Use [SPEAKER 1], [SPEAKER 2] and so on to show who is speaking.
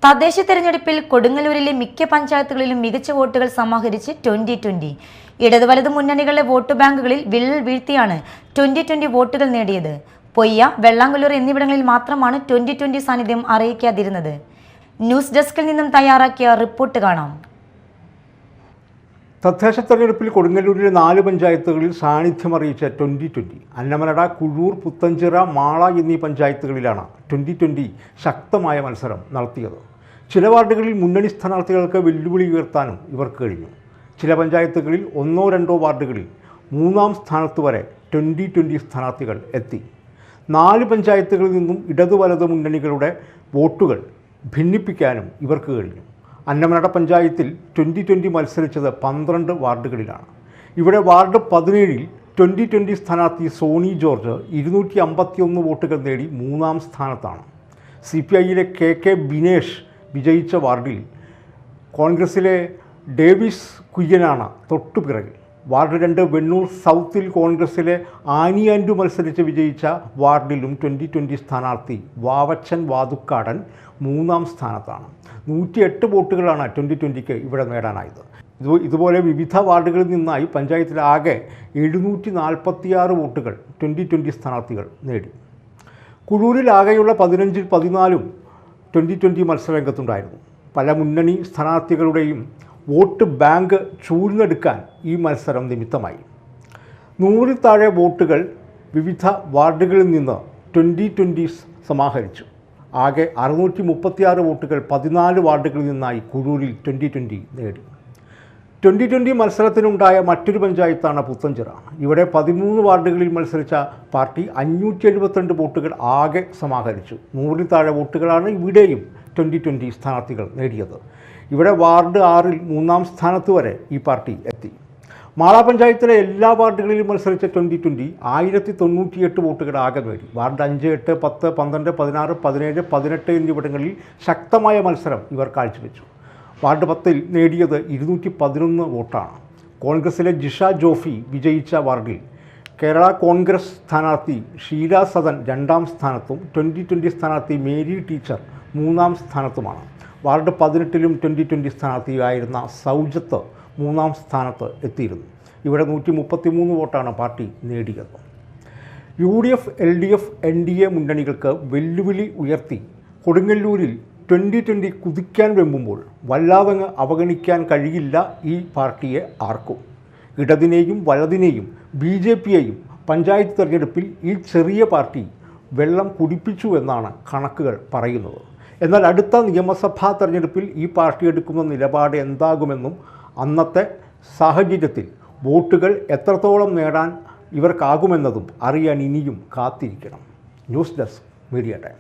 [SPEAKER 1] തദ്ദേശ തെരഞ്ഞെടുപ്പിൽ കൊടുങ്ങല്ലൂരിലെ മിക്ക പഞ്ചായത്തുകളിലും മികച്ച വോട്ടുകൾ സമാഹരിച്ച് 2020. ഇടതു വലതു മുന്നണികളുടെ വോട്ട് ബാങ്കുകളിൽ വിള്ളൽ വീഴ്ത്തിയാണ് 2020 വോട്ടുകൾ നേടിയത്. പൊയ്യ, വെള്ളാങ്കല്ലൂർ എന്നിവിടങ്ങളിൽ മാത്രമാണ് 2020 സാന്നിധ്യം അറിയിക്കാതിരുന്നത്. ന്യൂസ് ഡെസ്കിൽ നിന്നും തയ്യാറാക്കിയ റിപ്പോർട്ട് കാണാം.
[SPEAKER 2] തദ്ദേശ തെരഞ്ഞെടുപ്പിൽ കൊടുങ്ങല്ലൂരിലെ 4 പഞ്ചായത്തുകളിൽ സാന്നിധ്യം അറിയിച്ച 2020 അന്നമനട, കുഴൂർ, പുത്തഞ്ചിറ, മാള എന്നീ പഞ്ചായത്തുകളിലാണ് 2020 ശക്തമായ മത്സരം നടത്തിയത്. ചില വാർഡുകളിൽ മുന്നണി സ്ഥാനാർത്ഥികൾക്ക് വെല്ലുവിളി ഉയർത്താനും ഇവർക്ക് കഴിഞ്ഞു. ചില പഞ്ചായത്തുകളിൽ 1-2 വാർഡുകളിൽ 3-ാം സ്ഥാനത്ത് വരെ 2020 സ്ഥാനാർത്ഥികൾ എത്തി. 4 പഞ്ചായത്തുകളിൽ നിന്നും ഇടതു വലതു മുന്നണികളുടെ വോട്ടുകൾ ഭിന്നിപ്പിക്കാനും ഇവർക്ക് കഴിഞ്ഞു. അന്നമനട പഞ്ചായത്തിൽ 2020 മത്സരിച്ചത് 12 വാർഡുകളിലാണ്. ഇവിടെ വാർഡ് 17-ൽ 2020 സ്ഥാനാർത്ഥി സോണി ജോർജ് 251 വോട്ടുകൾ നേടി 3-ാം സ്ഥാനത്താണ്. CPIയിലെ KK ബിനേഷ് വിജയിച്ച വാർഡിൽ കോൺഗ്രസിലെ ഡേവിസ് കുയ്യനാണ് തൊട്ടുപിറകിൽ. വാർഡ് 2 വെണ്ണൂർ സൗത്തിൽ കോൺഗ്രസിലെ ആനി ആൻഡു മത്സരിച്ച് വിജയിച്ച വാർഡിലും 2020 സ്ഥാനാർത്ഥി വാവച്ചൻ വാതുക്കാടൻ 3-ാം സ്ഥാനത്താണ്. 108 വോട്ടുകളാണ് 2020 ഇവിടെ നേടാനായത്. ഇതുപോലെ വിവിധ വാർഡുകളിൽ നിന്നായി പഞ്ചായത്തിലാകെ 746 വോട്ടുകൾ 2020 സ്ഥാനാർത്ഥികൾ നേടി. കുഴൂരിൽ ആകെയുള്ള 15-ൽ 14-ഉം 2020 മത്സരരംഗത്തുണ്ടായിരുന്നു. പല മുന്നണി സ്ഥാനാർത്ഥികളുടെയും വോട്ട് ബാങ്ക് ചൂഴ്ന്നെടുക്കാൻ ഈ മത്സരം നിമിത്തമായി. 100-ൽ താഴെ വോട്ടുകൾ വിവിധ വാർഡുകളിൽ നിന്ന് 2020 സമാഹരിച്ചു. ആകെ 636 വോട്ടുകൾ 14 വാർഡുകളിൽ നിന്നായി കുഴൂരിൽ 2020 നേടി. 2020 മത്സരത്തിനുണ്ടായ മറ്റൊരു പഞ്ചായത്താണ് പുത്തഞ്ചിറ. ഇവിടെ 13 വാർഡുകളിൽ മത്സരിച്ച പാർട്ടി 572 വോട്ടുകൾ ആകെ സമാഹരിച്ചു. 100-ൽ താഴെ വോട്ടുകളാണ് ഇവിടെയും 2020 സ്ഥാനാർത്ഥികൾ നേടിയത്. ഇവിടെ വാർഡ് 6-ൽ 3-ാം സ്ഥാനത്ത് വരെ ഈ പാർട്ടി എത്തി. മാള പഞ്ചായത്തിലെ എല്ലാ വാർഡുകളിലും മത്സരിച്ച 2020 1098 വോട്ടുകൾ ആകെ നേടി. വാർഡ് 5, 8, 10, 12, 16, 17, 18 എന്നിവിടങ്ങളിൽ ശക്തമായ മത്സരം ഇവർ കാഴ്ചവെച്ചു. വാർഡ് 10-ൽ നേടിയത് 211 വോട്ടാണ്. കോൺഗ്രസിലെ ജിഷ ജോഫി വിജയിച്ച വാർഡിൽ കേരള കോൺഗ്രസ് സ്ഥാനാർത്ഥി ഷീല സദൻ 2-ാം സ്ഥാനത്തും 2020 സ്ഥാനാർത്ഥി മേരി ടീച്ചർ 3-ാം സ്ഥാനത്തുമാണ്. വാർഡ് 18-ലും 2020 സ്ഥാനാർത്ഥിയായിരുന്ന സൗജത്ത് 3-ാം സ്ഥാനത്ത് എത്തിയിരുന്നു. ഇവിടെ 133 വോട്ടാണ് പാർട്ടി നേടിയത്. UDF, LDF, NDA മുന്നണികൾക്ക് വെല്ലുവിളി ഉയർത്തി കൊടുങ്ങല്ലൂരിൽ 2020 കുതിക്കാൻ വെമ്പുമ്പോൾ വല്ലാതങ്ങ് അവഗണിക്കാൻ കഴിയില്ല ഈ പാർട്ടിയെ ആർക്കും. ഇടതിനെയും വലതിനെയും BJPയെയും പഞ്ചായത്ത് തെരഞ്ഞെടുപ്പിൽ ഈ ചെറിയ പാർട്ടി വെള്ളം കുടിപ്പിച്ചു എന്നാണ് കണക്കുകൾ പറയുന്നത്. എന്നാൽ അടുത്ത നിയമസഭാ തെരഞ്ഞെടുപ്പിൽ ഈ പാർട്ടി എടുക്കുന്ന നിലപാട് എന്താകുമെന്നും അന്നത്തെ സാഹചര്യത്തിൽ വോട്ടുകൾ എത്രത്തോളം നേടാൻ ഇവർക്കാകുമെന്നതും അറിയാൻ ഇനിയും കാത്തിരിക്കണം. News desk, media time.